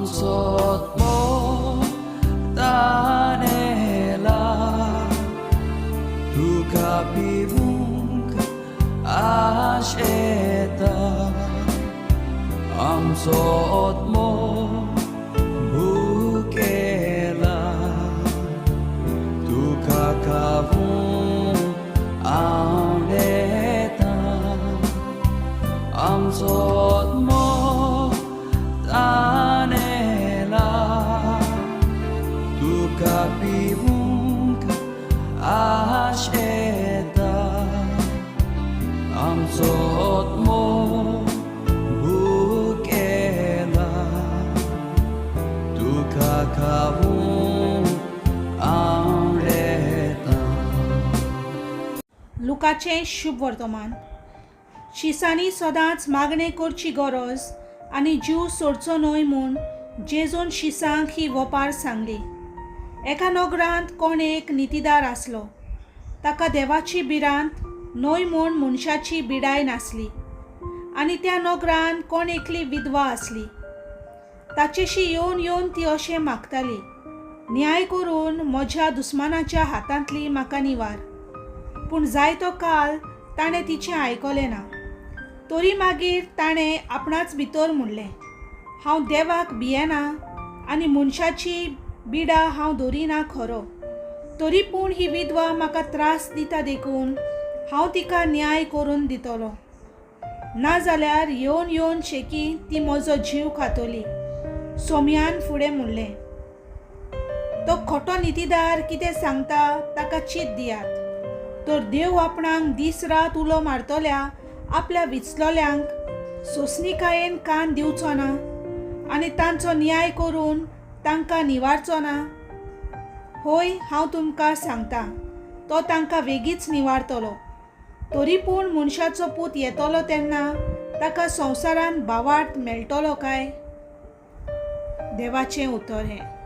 आमचोत्मो तानेला तुका पिवूंक आशेता आमचो आत्मो भुकेला तुका खावूंक आवडेता आमचो आत्मो तानेला तुका पिवूंक आशेता आमचो आत्मो भुकेला तुका खावूंक आवडेता. लुकाचें शुभ वर्तमान. शिसांनी सदांच मागणें करची गरज आनी जीव सोडचो न्हय म्हूण जेजून शिसांक ही वपार सांगली. एका नगरांत कोण एक नितीदार आसलो. ताका देवाची बिरांत न्हय म्हूण मनशाची बिडाय नासली आनी त्या नगरांत कोण एकली विधवा आसली. ताचेशी येवन येवन ती अशें मागताली, न्याय करून म्हज्या दुस्मानाच्या हातांतली म्हाका निवार. पूण जायतो काळ ताणें तिचें आयकलें ना. तरी मागीर ताणें आपणाच भितर म्हणलें, हांव देवाक भियेना आनी मनशाची बिडा हांव धरिना खरो. तरी पूण ही विधवा म्हाका त्रास दिता देखून हांव तिका न्याय करून दितलो. नाजाल्यार येवन येवन शेकी ती म्हजो जीव खातली. सोम्यान फुडें म्हणलें, तो खोटो नितीदार कितें सांगता ताका चीत दियात. तर देव आपणाक दीस रात उलो मारतल्या आपल्या विचलोल्यांक सोंसणिकायेन कान दिवचो ना आनी तांचो न्याय करून तांकां निवारचो ना. होय, हांव तुमकां सांगता, तो तांकां बेगीच निवारतलो. तरी पूण मनशाचो पूत येतलो तेन्ना ताका संवसारांत भावार्थ मेळटलो काय? देवाचें उतर हें.